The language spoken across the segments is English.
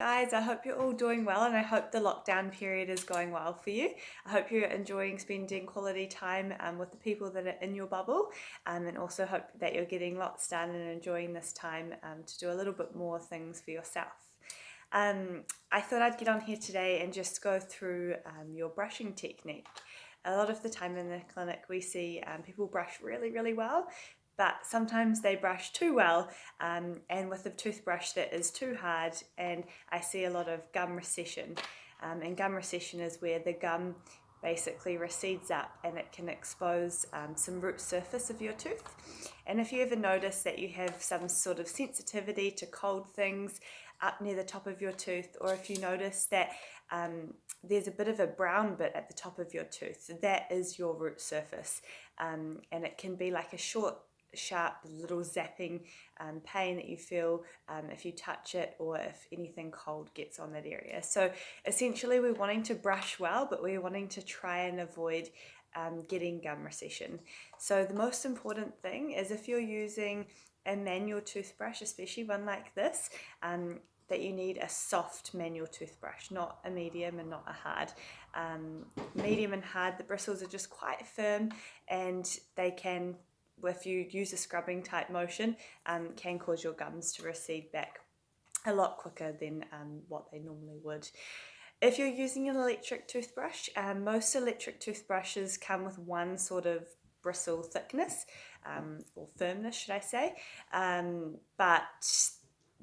Guys, I hope you're all doing well and I hope the lockdown period is going well for you. I hope you're enjoying spending quality time with the people that are in your bubble, and also hope that you're getting lots done and enjoying this time to do a little bit more things for yourself. I thought I'd get on here today and just go through your brushing technique. A lot of the time in the clinic we see people brush really well, but sometimes they brush too well and with a toothbrush that is too hard, and I see a lot of gum recession. And gum recession is where the gum basically recedes up and it can expose some root surface of your tooth. And if you ever notice that you have some sort of sensitivity to cold things up near the top of your tooth, or if you notice that there's a bit of a brown bit at the top of your tooth, that is your root surface. And it can be like a short, sharp little zapping pain that you feel if you touch it or if anything cold gets on that area. So essentially we're wanting to brush well, but we're wanting to try and avoid getting gum recession. So the most important thing is, if you're using a manual toothbrush, especially one like this, that you need a soft manual toothbrush, not a medium and not a hard. Medium and hard, the bristles are just quite firm, and they can, if you use a scrubbing type motion, can cause your gums to recede back a lot quicker than what they normally would. If you're using an electric toothbrush, most electric toothbrushes come with one sort of bristle thickness, or firmness should I say, but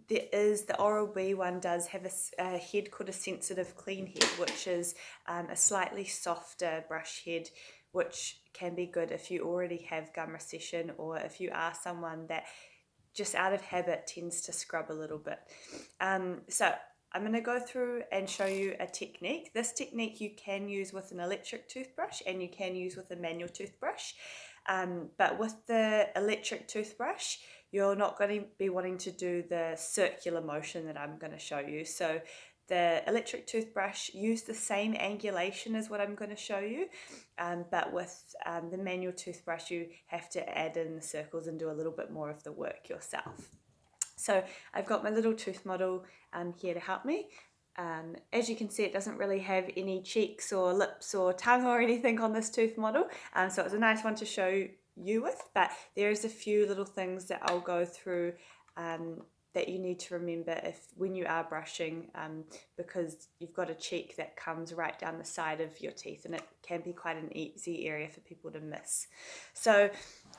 the Oral-B one does have a head called a sensitive clean head, which is a slightly softer brush head, which can be good if you already have gum recession, or if you are someone that just out of habit tends to scrub a little bit. So I'm going to go through and show you a technique. This technique you can use with an electric toothbrush and you can use with a manual toothbrush. But with the electric toothbrush, you're not going to be wanting to do the circular motion that I'm going to show you. So the electric toothbrush use the same angulation as what I'm going to show you, but with the manual toothbrush you have to add in the circles and do a little bit more of the work yourself. So I've got my little tooth model here to help me. As you can see, it doesn't really have any cheeks or lips or tongue or anything on this tooth model, so it's a nice one to show you with, but there's a few little things that I'll go through that you need to remember when you are brushing, because you've got a cheek that comes right down the side of your teeth, and it can be quite an easy area for people to miss. So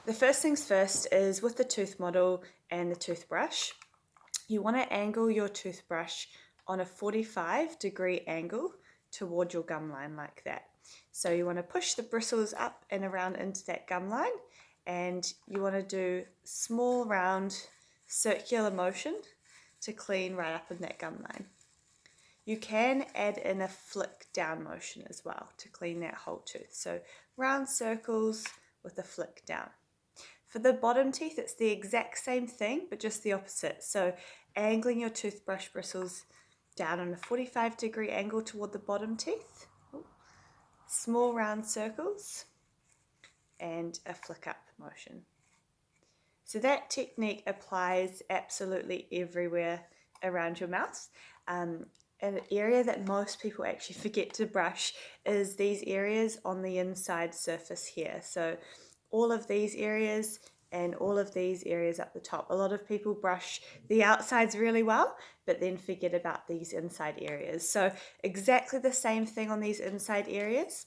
the first things first is, with the tooth model and the toothbrush, you want to angle your toothbrush on a 45-degree angle toward your gum line like that. So you want to push the bristles up and around into that gum line, and you want to do small round circular motion to clean right up in that gum line. You can add in a flick down motion as well to clean that whole tooth. So round circles with a flick down. For the bottom teeth, it's the exact same thing, but just the opposite. So angling your toothbrush bristles down on a 45-degree angle toward the bottom teeth. Small round circles and a flick up motion. So that technique applies absolutely everywhere around your mouth. An area that most people actually forget to brush is these areas on the inside surface here. So all of these areas and all of these areas up the top. A lot of people brush the outsides really well, but then forget about these inside areas. So exactly the same thing on these inside areas.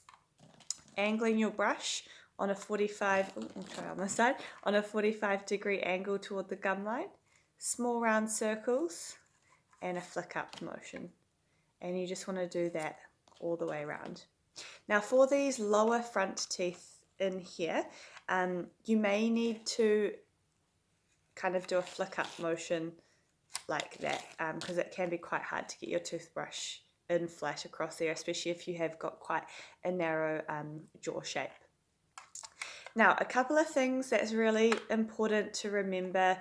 Angling your brush on a 45-degree angle toward the gum line, small round circles and a flick up motion. And you just want to do that all the way around. Now for these lower front teeth in here, you may need to kind of do a flick up motion like that, because it can be quite hard to get your toothbrush in flat across there, especially if you have got quite a narrow jaw shape. Now, a couple of things that's really important to remember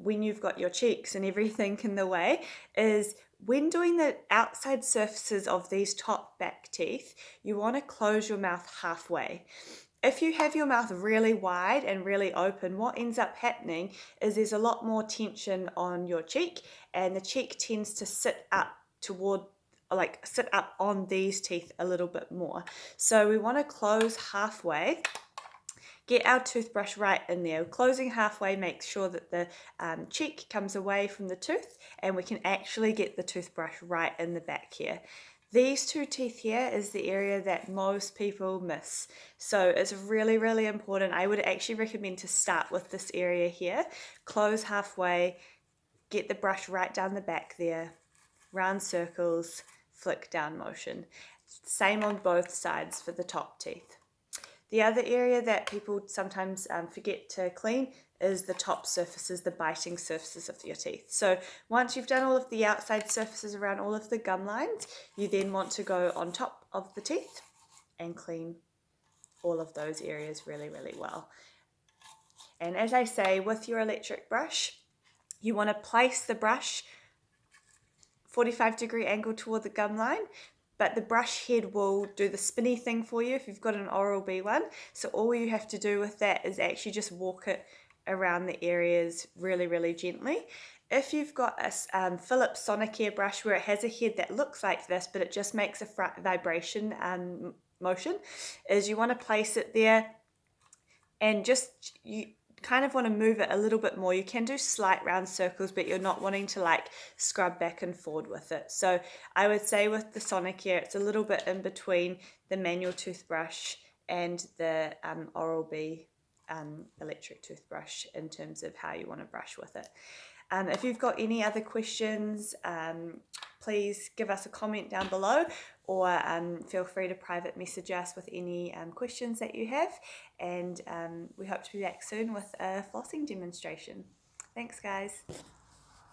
when you've got your cheeks and everything in the way is, when doing the outside surfaces of these top back teeth, you want to close your mouth halfway. If you have your mouth really wide and really open, what ends up happening is there's a lot more tension on your cheek, and the cheek tends to sit up on these teeth a little bit more. So we want to close halfway, get our toothbrush right in there. Closing halfway makes sure that the cheek comes away from the tooth, and we can actually get the toothbrush right in the back here. These two teeth here is the area that most people miss. So it's really, really important. I would actually recommend to start with this area here. Close halfway, get the brush right down the back there, round circles, flick down motion. Same on both sides for the top teeth. The other area that people sometimes forget to clean is the top surfaces, the biting surfaces of your teeth. So once you've done all of the outside surfaces around all of the gum lines, you then want to go on top of the teeth and clean all of those areas really, really well. And as I say, with your electric brush, you want to place the brush 45-degree angle toward the gum line, but the brush head will do the spinny thing for you if you've got an Oral-B one. So all you have to do with that is actually just walk it around the areas really, really gently. If you've got a Philips Sonicare brush where it has a head that looks like this, but it just makes a vibration motion, is you want to place it there and you kind of want to move it a little bit more. You can do slight round circles, but you're not wanting to like scrub back and forward with it. So I would say with the Sonicare, it's a little bit in between the manual toothbrush and the Oral-B electric toothbrush in terms of how you want to brush with it. If you've got any other questions, please give us a comment down below, or feel free to private message us with any questions that you have, and we hope to be back soon with a flossing demonstration. Thanks, guys.